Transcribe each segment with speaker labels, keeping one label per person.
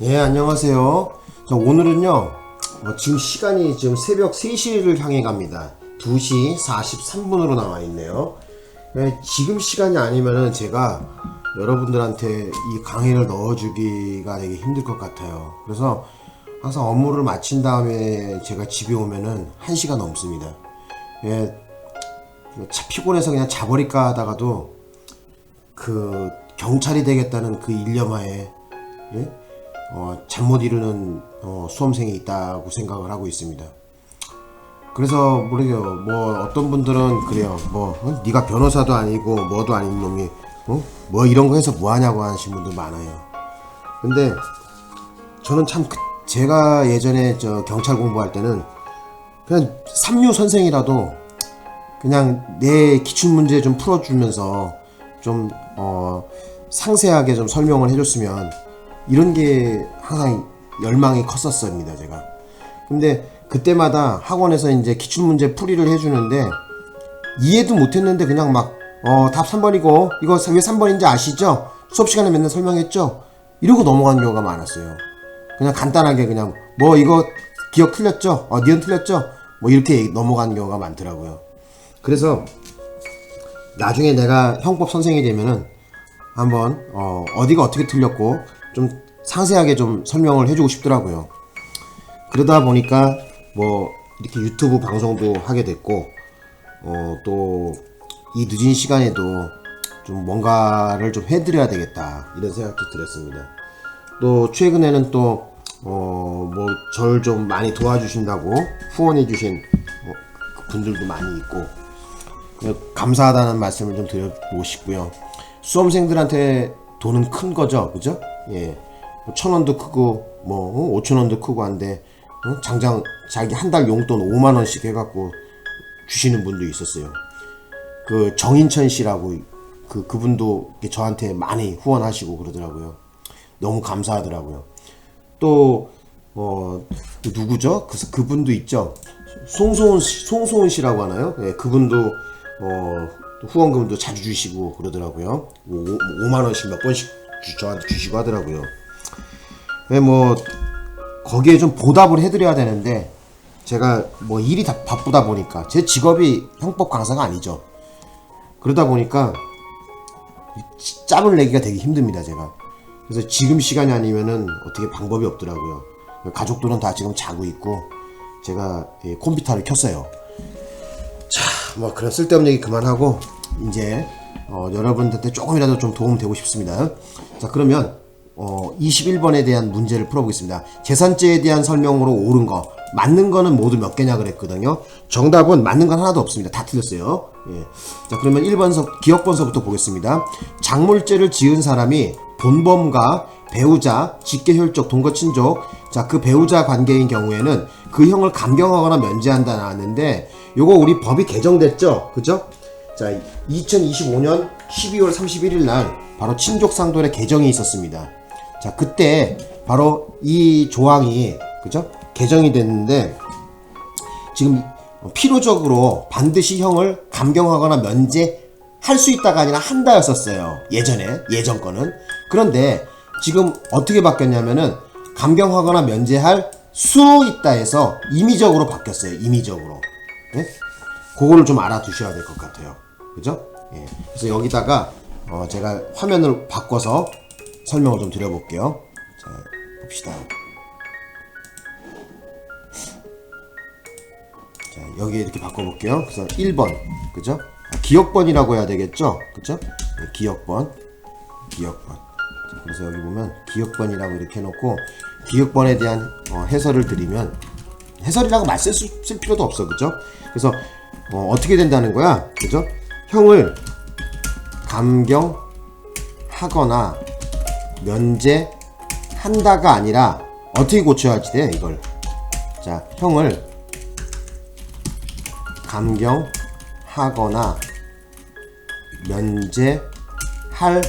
Speaker 1: 예, 안녕하세요. 오늘은요, 지금 시간이 지금 새벽 3시를 향해 갑니다. 2시 43분으로 나와 있네요. 예, 지금 시간이 아니면은 제가 여러분들한테 이 강의를 넣어주기가 되게 힘들 것 같아요. 그래서 항상 업무를 마친 다음에 제가 집에 오면은 1시가 넘습니다. 예, 차 피곤해서 그냥 자버릴까 하다가도 그 경찰이 되겠다는 그 일념하에 예? 잠 못 이루는 수험생이 있다고 생각을 하고 있습니다. 그래서 모르게요. 어떤 분들은 그래요. 네가 변호사도 아니고 뭐도 아닌 놈이 뭐 이런 거 해서 뭐 하냐고 하시는 분들 많아요. 근데 저는 참 제가 예전에 경찰 공부할 때는 그냥 삼류 선생이라도 그냥 내 기출 문제 좀 풀어주면서 좀 상세하게 좀 설명을 해줬으면 이런 게 항상 열망이 컸었습니다, 제가. 근데 그때마다 학원에서 이제 기출문제 풀이를 해주는데 이해도 못했는데 그냥 답 3번이고 이거 왜 3번인지 아시죠? 수업 시간에 맨날 설명했죠? 이러고 넘어간 경우가 많았어요. 그냥 간단하게 그냥 이거 기억 틀렸죠? 니은 틀렸죠? 이렇게 넘어가는 경우가 많더라고요. 그래서 나중에 내가 형법 선생이 되면은 한번 어디가 어떻게 틀렸고 좀 상세하게 좀 설명을 해주고 싶더라고요. 그러다 보니까 이렇게 유튜브 방송도 하게 됐고 또 이 늦은 시간에도 좀 뭔가를 좀 해드려야 되겠다 이런 생각도 들었습니다. 또 최근에는 또 저를 좀 많이 도와주신다고 후원해주신 분들도 많이 있고 감사하다는 말씀을 좀 드려보고 싶고요. 수험생들한테 돈은 큰 거죠, 그죠? 예, 1,000원도 크고 5,000원도 크고 한데 장장 자기 한 달 용돈 5만 원씩 해갖고 주시는 분도 있었어요. 그 정인천 씨라고 그분도 저한테 많이 후원하시고 그러더라고요. 너무 감사하더라고요. 또 누구죠? 그분도 있죠. 송소은 씨라고 하나요? 예, 그분도 후원금도 자주 주시고 그러더라고요. 5만 원씩 몇 번씩 저한테 주시고 하더라고요. 거기에 좀 보답을 해드려야 되는데 제가 일이 다 바쁘다 보니까 제 직업이 형법 강사가 아니죠. 그러다 보니까 짬을 내기가 되게 힘듭니다, 제가. 그래서 지금 시간이 아니면은 어떻게 방법이 없더라고요. 가족들은 다 지금 자고 있고 제가 컴퓨터를 켰어요. 자, 그런 쓸데없는 얘기 그만하고 이제 여러분들한테 조금이라도 좀 도움 되고 싶습니다. 자, 그러면 21번에 대한 문제를 풀어보겠습니다. 계산제에 대한 설명으로 옳은 거 맞는 거는 모두 몇 개냐 그랬거든요. 정답은 맞는 건 하나도 없습니다. 다 틀렸어요. 예. 자, 그러면 1번서 기억번서부터 보겠습니다. 작물죄를 지은 사람이 본범과 배우자, 직계혈족, 동거친족, 자, 그 배우자 관계인 경우에는 그 형을 감경하거나 면제한다 나왔는데 요거 우리 법이 개정됐죠? 그죠? 자, 2025년 12월 31일 날 바로 친족상돌의 개정이 있었습니다. 자, 그때 바로 이 조항이 그죠? 개정이 됐는데 지금 필요적으로 반드시 형을 감경하거나 면제할 수 있다가 아니라 한다였었어요. 예전 거는. 그런데 지금 어떻게 바뀌었냐면은 감경하거나 면제할 수 있다 해서 임의적으로 바뀌었어요. 임의적으로. 네? 그거를 좀 알아두셔야 될 것 같아요. 그죠? 예. 그래서 여기다가 제가 화면을 바꿔서 설명을 좀 드려볼게요. 자, 봅시다. 자, 여기 이렇게 바꿔볼게요. 그래서 1번, 그죠? 기억번이라고 해야 되겠죠? 그죠? 네, 기억번. 자, 그래서 여기 보면 기억번이라고 이렇게 해놓고 기억번에 대한 해설을 드리면 해설이라고 말 쓸 필요도 없어, 그죠? 그래서 어떻게 된다는 거야, 그죠? 형을 감경하거나 면제한다가 아니라 어떻게 고쳐야지 돼, 이걸. 자, 형을 감경하거나 면제할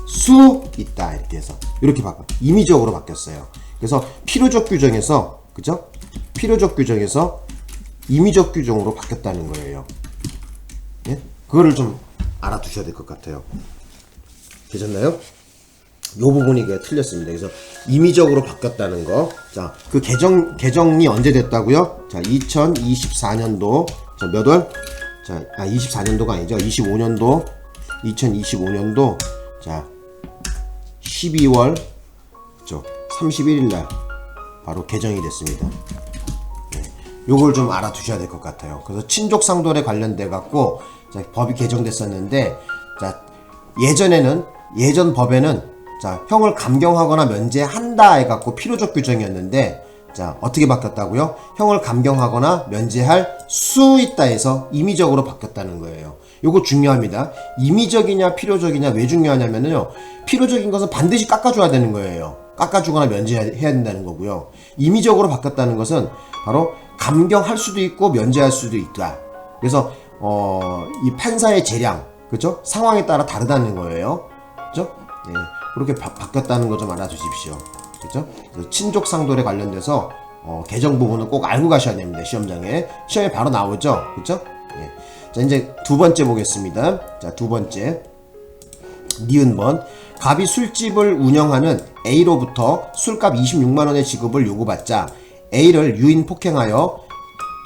Speaker 1: 수 있다 이렇게 해서 이렇게 임의적으로 바뀌었어요. 그래서 필요적 규정에서 그죠? 필요적 규정에서 임의적 규정으로 바뀌었다는 거예요. 예? 그거를 좀 알아두셔야 될 것 같아요. 되셨나요? 요 부분이 틀렸습니다. 그래서 임의적으로 바뀌었다는 거. 자, 그 개정이 언제 됐다고요? 자, 2024년도 몇 월? 자, 24년도가 아니죠. 25년도 2025년도 자 12월 31일 날 바로 개정이 됐습니다. 네, 요걸 좀 알아두셔야 될 것 같아요. 그래서 친족상돌에 관련돼 갖고 법이 개정됐었는데, 자 예전 법에는 자 형을 감경하거나 면제한다 해갖고 필요적 규정이었는데, 자 어떻게 바뀌었다고요? 형을 감경하거나 면제할 수 있다 해서 임의적으로 바뀌었다는 거예요. 요거 중요합니다. 임의적이냐 필요적이냐 왜 중요하냐면요, 필요적인 것은 반드시 깎아줘야 되는 거예요. 깎아주거나 면제해야 된다는 거고요. 임의적으로 바뀌었다는 것은 바로 감경할 수도 있고 면제할 수도 있다. 그래서 이 판사의 재량, 그죠? 상황에 따라 다르다는 거예요. 그죠? 네, 그렇게 바뀌었다는 거 좀 알아두십시오. 그죠? 친족상돌에 관련돼서 개정 부분은 꼭 알고 가셔야 됩니다. 시험에 바로 나오죠. 그죠? 예. 자, 이제 두 번째 보겠습니다. 자, 두 번째. 니은번. 갑이 술집을 운영하는 A로부터 술값 26만원의 지급을 요구받자 A를 유인 폭행하여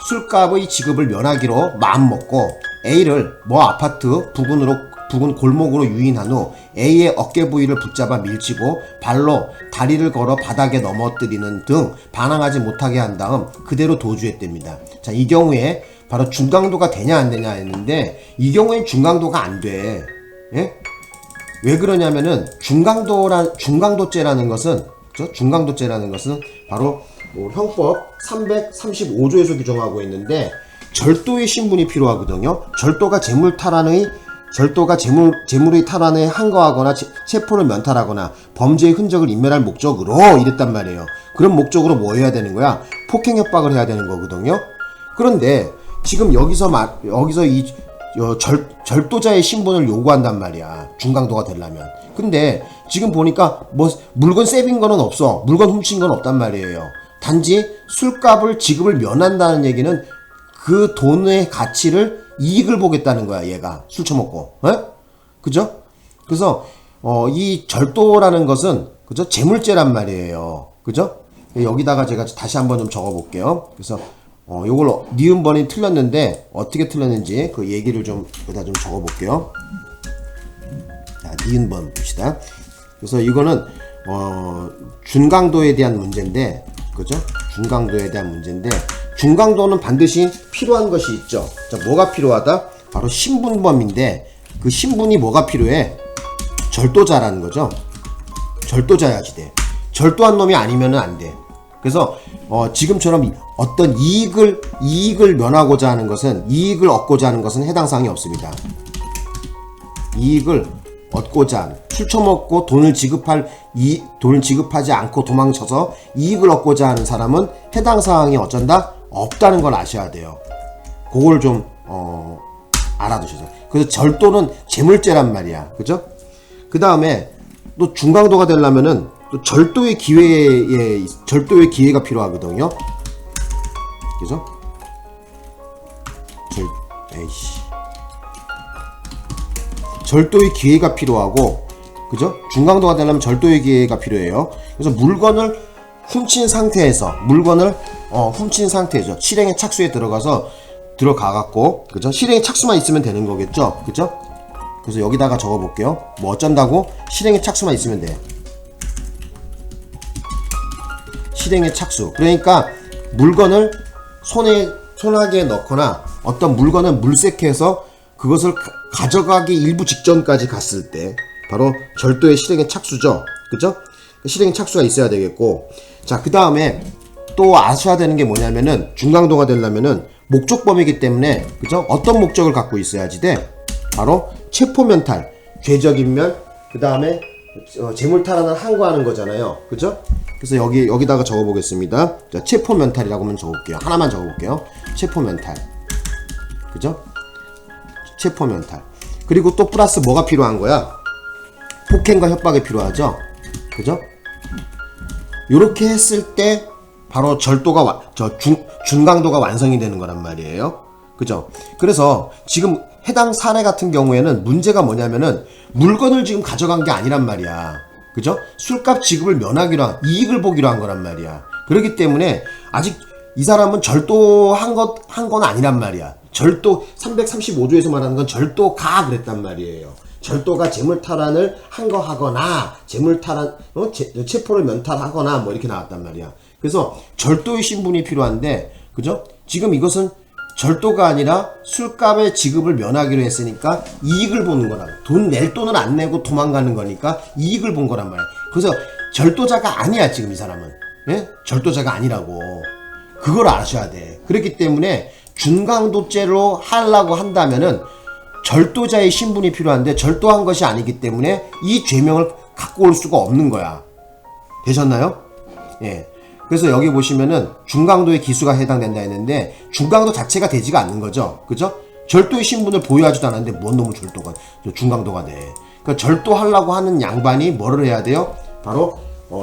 Speaker 1: 술값의 지급을 면하기로 마음먹고 A를 모 아파트 부근 골목으로 유인한 후 A의 어깨 부위를 붙잡아 밀치고 발로 다리를 걸어 바닥에 넘어뜨리는 등 반항하지 못하게 한 다음 그대로 도주했답니다. 자, 이 경우에 바로 중강도가 되냐 안 되냐 했는데, 이 경우엔 중강도가 안 돼. 예? 왜 그러냐면은 중강도죄라는 것은, 그렇죠? 중강도죄라는 것은 바로 형법 335조에서 규정하고 있는데, 절도의 신분이 필요하거든요. 절도가 재물의 탈환에 항거하거나 체포를 면탈하거나 범죄의 흔적을 인멸할 목적으로 이랬단 말이에요. 그런 목적으로 뭐 해야 되는 거야? 폭행 협박을 해야 되는 거거든요. 그런데 지금 여기서 이 절도자의 신분을 요구한단 말이야. 중강도가 되려면. 근데 지금 보니까 뭐 물건 세빈 거는 없어. 물건 훔친 건 없단 말이에요. 단지 술값을 지급을 면한다는 얘기는 그 돈의 가치를 이익을 보겠다는 거야, 얘가. 술 처먹고. 그죠? 그래서, 이 절도라는 것은, 그죠? 재물죄란 말이에요. 그죠? 여기다가 제가 다시 한번 좀 적어 볼게요. 그래서, 요걸, 니은번이 틀렸는데, 어떻게 틀렸는지 그 얘기를 좀, 여기다 좀 적어 볼게요. 자, 니은번 봅시다. 그래서 이거는, 준강도에 대한 문제인데, 그죠? 중강도에 대한 문제인데, 중강도는 반드시 필요한 것이 있죠. 자, 뭐가 필요하다? 바로 신분범인데, 그 신분이 뭐가 필요해? 절도자라는 거죠. 절도자야지 돼. 절도한 놈이 아니면은 안 돼. 그래서 지금처럼 어떤 이익을 면하고자 하는 것은, 이익을 얻고자 하는 것은 해당 사항이 없습니다. 이익을 얻고자 하는, 술 처먹고 돈을 지급하지 않고 도망쳐서 이익을 얻고자 하는 사람은 해당 사항이 어쩐다? 없다는 걸 아셔야 돼요. 그걸 좀 알아두셔서. 그래서 절도는 재물죄란 말이야. 그죠? 그 다음에 또 중강도가 되려면은 또 절도의 기회가 필요하거든요. 그죠? 절도의 기회가 필요하고, 그죠? 중강도가 되려면 절도의 기회가 필요해요. 그래서 물건을 훔친 상태에서 실행의 착수에 들어가갖고, 그죠? 실행의 착수만 있으면 되는 거겠죠? 그죠? 그래서 여기다가 적어볼게요. 뭐 어쩐다고? 실행의 착수만 있으면 돼. 실행의 착수. 그러니까 물건을 손아귀에 넣거나 어떤 물건을 물색해서 그것을 가져가기 일부 직전까지 갔을 때 바로 절도의 실행의 착수죠. 그죠? 실행의 착수가 있어야 되겠고, 자, 그 다음에 또 아셔야 되는 게 뭐냐면은, 중강도가 되려면은 목적범이기 때문에, 그죠? 어떤 목적을 갖고 있어야지 돼? 바로 체포면탈, 죄적인멸, 그 다음에 재물탈환을 항거하는 거잖아요. 그죠? 그래서 여기다가 적어보겠습니다. 자, 체포면탈이라고 하면 적어볼게요. 하나만 적어볼게요. 체포면탈. 그죠? 체포면탈. 그리고 또 플러스 뭐가 필요한 거야? 폭행과 협박이 필요하죠? 그죠? 요렇게 했을 때 바로 절도가 준강도가 완성이 되는 거란 말이에요. 그죠? 그래서 지금 해당 사례 같은 경우에는 문제가 뭐냐면은 물건을 지금 가져간 게 아니란 말이야. 그죠? 술값 지급을 면하기로 이익을 보기로 한 거란 말이야. 그렇기 때문에 아직 이 사람은 절도한 건 아니란 말이야. 절도 335조에서 말하는 건 절도가 그랬단 말이에요. 절도가 재물탈환을 한 거 하거나 재물탈환 체포를 면탈하거나 뭐 이렇게 나왔단 말이야. 그래서 절도의 신분이 필요한데 그죠? 지금 이것은 절도가 아니라 술값의 지급을 면하기로 했으니까 이익을 보는 거라. 돈 낼 돈을 안 내고 도망가는 거니까 이익을 본 거란 말이야. 그래서 절도자가 아니야 지금 이 사람은. 예? 절도자가 아니라고. 그걸 아셔야 돼. 그렇기 때문에 중강도죄로 하려고 한다면은 절도자의 신분이 필요한데 절도한 것이 아니기 때문에 이 죄명을 갖고 올 수가 없는 거야. 되셨나요? 예. 그래서 여기 보시면은 중강도의 기수가 해당된다 했는데 중강도 자체가 되지가 않는 거죠. 그죠? 절도의 신분을 보유하지도 않았는데 뭔 놈의 절도가 중강도가 돼. 그러니까 절도하려고 하는 양반이 뭐를 해야 돼요? 바로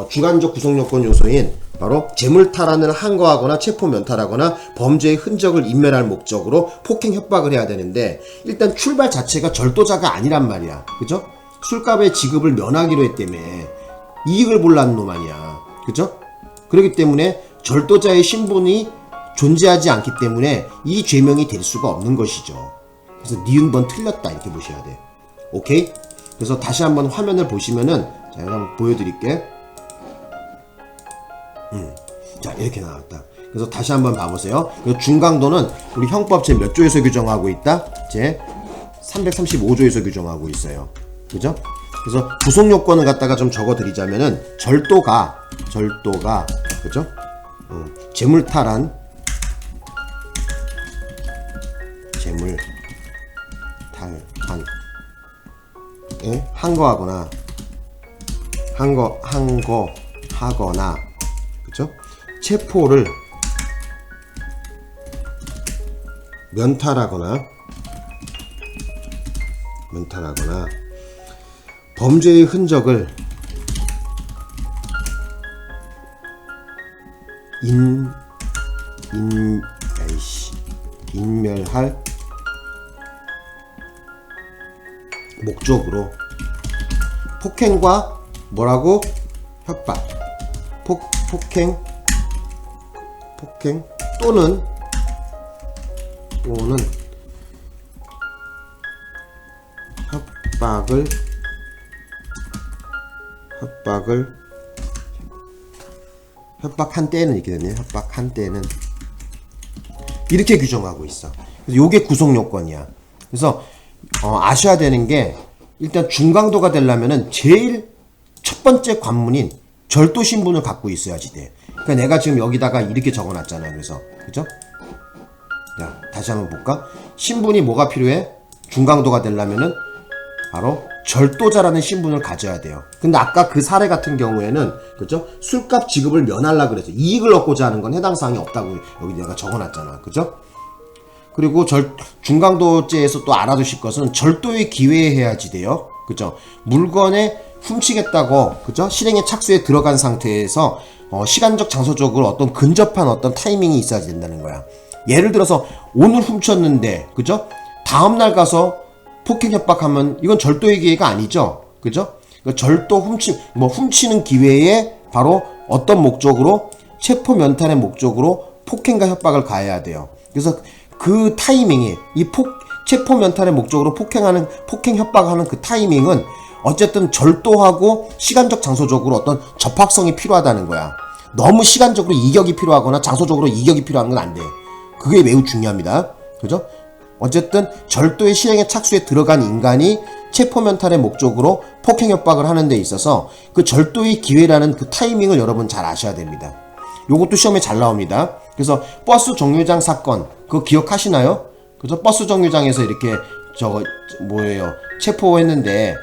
Speaker 1: 주관적 구성요건 요소인 바로 재물탈환을 항거하거나 체포 면탈하거나 범죄의 흔적을 인멸할 목적으로 폭행 협박을 해야 되는데 일단 출발 자체가 절도자가 아니란 말이야. 그죠? 술값의 지급을 면하기로 했다며. 이익을 보려는 놈 아니야. 그죠? 그렇기 때문에 절도자의 신분이 존재하지 않기 때문에 이 죄명이 될 수가 없는 것이죠. 그래서 니은번 틀렸다 이렇게 보셔야 돼. 오케이? 그래서 다시 한번 화면을 보시면은 제가 한번 보여드릴게. 자 이렇게 나왔다. 그래서 다시 한번 봐보세요. 중강도는 우리 형법 제 몇 조에서 규정하고 있다? 제 335조에서 규정하고 있어요. 그죠? 그래서 구속요건을 갖다가 좀 적어드리자면은 절도가 그죠? 재물탈환 항거하거나 그죠? 체포를 면탈하거나 범죄의 흔적을 인멸할 목적으로 폭행과 뭐라고? 협박 폭행 또는 협박한 때는 이렇게 되네요. 협박한 때는 이렇게 규정하고 있어. 그래서 요게 구속 요건이야. 그래서 아셔야 되는 게 일단 중강도가 되려면은 제일 첫 번째 관문인 절도 신분을 갖고 있어야지 돼. 그러니까 내가 지금 여기다가 이렇게 적어놨잖아. 그래서 그죠? 자 다시 한번 볼까? 신분이 뭐가 필요해? 중강도가 되려면은 바로 절도자라는 신분을 가져야 돼요. 근데 아까 그 사례 같은 경우에는 그죠? 술값 지급을 면하려고 그래서 이익을 얻고자 하는 건 해당 사항이 없다고 여기 내가 적어놨잖아. 그죠? 그리고 중강도죄에서 또 알아두실 것은 절도의 기회에 해야지 돼요. 그죠? 물건에 훔치겠다고 그죠? 실행에 착수에 들어간 상태에서 시간적 장소적으로 어떤 근접한 어떤 타이밍이 있어야 된다는 거야. 예를 들어서 오늘 훔쳤는데 그죠? 다음날 가서 폭행 협박하면 이건 절도의 기회가 아니죠. 그죠? 그러니까 훔치는 기회에 바로 어떤 목적으로 체포 면탈의 목적으로 폭행과 협박을 가해야 돼요. 그래서 그 타이밍이 체포 면탈의 목적으로 폭행 협박하는 그 타이밍은 어쨌든 절도하고 시간적 장소적으로 어떤 접합성이 필요하다는 거야. 너무 시간적으로 이격이 필요하거나 장소적으로 이격이 필요한 건 안 돼. 그게 매우 중요합니다. 그죠? 어쨌든 절도의 실행에 착수에 들어간 인간이 체포면탈의 목적으로 폭행 협박을 하는 데 있어서 그 절도의 기회라는 그 타이밍을 여러분 잘 아셔야 됩니다. 요것도 시험에 잘 나옵니다. 그래서 버스 정류장 사건 그거 기억하시나요? 그래서 버스 정류장에서 이렇게 체포했는데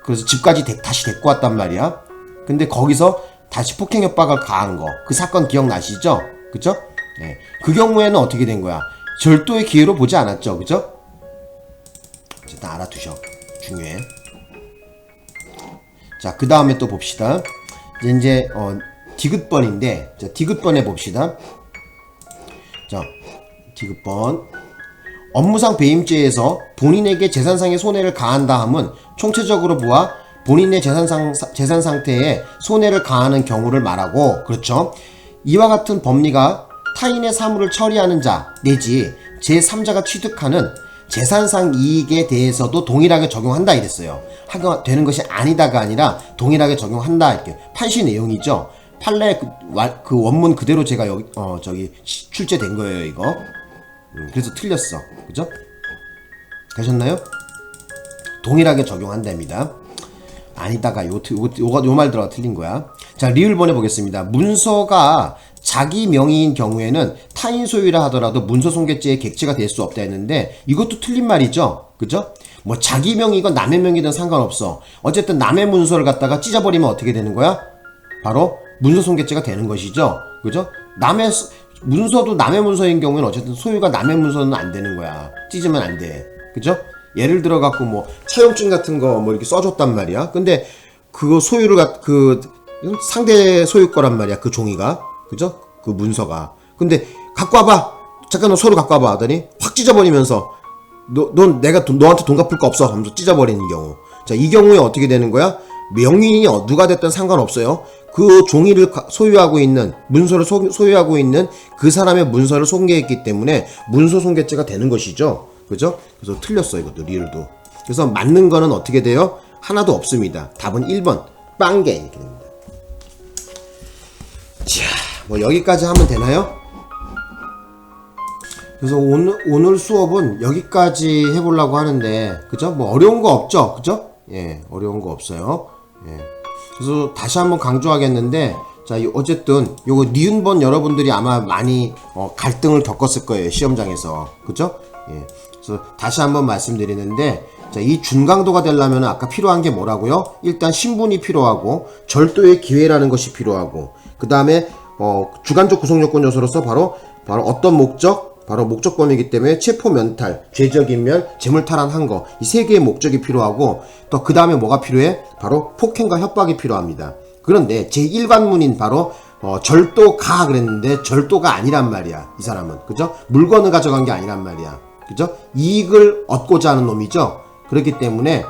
Speaker 1: 그래서 집까지 다시 데리고 왔단 말이야. 근데 거기서 다시 폭행 협박을 가한 거 그 사건 기억나시죠? 그죠? 네. 그 경우에는 어떻게 된 거야? 절도의 기회로 보지 않았죠. 그죠? 일단 알아두셔. 중요해. 자, 그 다음에 또 봅시다. 이제 디귿번인데, 자, 디귿번에 봅시다. 자, 디귿번. 업무상 배임죄에서 본인에게 재산상의 손해를 가한다 함은 총체적으로 보아 본인의 재산 상태에 손해를 가하는 경우를 말하고, 그렇죠? 이와 같은 법리가 타인의 사물을 처리하는 자 내지 제3자가 취득하는 재산상 이익에 대해서도 동일하게 적용한다 이랬어요. 하가 되는 것이 아니다가 아니라 동일하게 적용한다, 이렇게 판시 내용이죠. 판례 그 원문 그대로 제가 여기 출제된 거예요, 이거. 그래서 틀렸어, 그죠? 되셨나요? 동일하게 적용한답니다. 아니다가 요 말 들어가 틀린 거야. 자, 리을번에 보겠습니다. 문서가 자기 명의인 경우에는 타인 소유라 하더라도 문서 손괴죄의 객체가 될 수 없다 했는데, 이것도 틀린 말이죠, 그죠? 뭐 자기 명의건 남의 명의든 상관없어. 어쨌든 남의 문서를 갖다가 찢어버리면 어떻게 되는 거야? 바로 문서 손괴죄가 되는 것이죠, 그죠? 남의 문서도 남의 문서인 경우에는 어쨌든 소유가 남의 문서는 안 되는 거야. 찢으면 안 돼, 그죠? 예를 들어 갖고 뭐 차용증 같은 거 뭐 이렇게 써줬단 말이야. 근데 그거 소유를 상대 소유 거란 말이야, 그 종이가, 그죠? 그 문서가. 근데 갖고 와봐, 잠깐 너 서류 갖고 와봐 하더니 확 찢어버리면서 넌 내가 너한테 돈 갚을 거 없어 하면서 찢어버리는 경우. 자, 이 경우에 어떻게 되는 거야? 명의인이 누가 됐든 상관없어요. 그 종이를 소유하고 있는, 문서를 소유하고 있는 그 사람의 문서를 손괴했기 때문에 문서 손괴죄가 되는 것이죠, 그죠? 그래서 틀렸어, 이것도, 리을도. 그래서 맞는 거는 어떻게 돼요? 하나도 없습니다. 답은 1번 빵개 이렇게 됩니다. 자, 뭐 여기까지 하면 되나요? 그래서 오늘 수업은 여기까지 해보려고 하는데, 그죠? 뭐 어려운 거 없죠, 그죠? 예, 어려운 거 없어요. 예. 그래서 다시 한번 강조하겠는데, 자, 어쨌든 요거 니은번 여러분들이 아마 많이 갈등을 겪었을 거예요, 시험장에서, 그죠? 예. 그래서 다시 한번 말씀드리는데, 자, 이 준강도가 되려면 아까 필요한 게 뭐라고요? 일단 신분이 필요하고 절도의 기회라는 것이 필요하고, 그 다음에 주관적 구성요건 요소로서 바로 어떤 목적? 바로 목적범이기 때문에 체포 면탈, 죄적 인멸, 재물탈환한 거, 이 세 개의 목적이 필요하고, 또 그 다음에 뭐가 필요해? 바로 폭행과 협박이 필요합니다. 그런데 제1관문인 바로 절도가 그랬는데 절도가 아니란 말이야, 이 사람은, 그죠? 물건을 가져간 게 아니란 말이야, 그죠? 이익을 얻고자 하는 놈이죠. 그렇기 때문에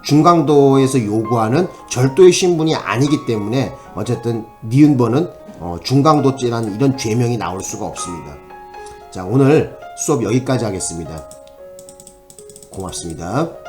Speaker 1: 중강도에서 요구하는 절도의 신분이 아니기 때문에 어쨌든 니은번은 중강도죄라는 이런 죄명이 나올 수가 없습니다. 자, 오늘 수업 여기까지 하겠습니다. 고맙습니다.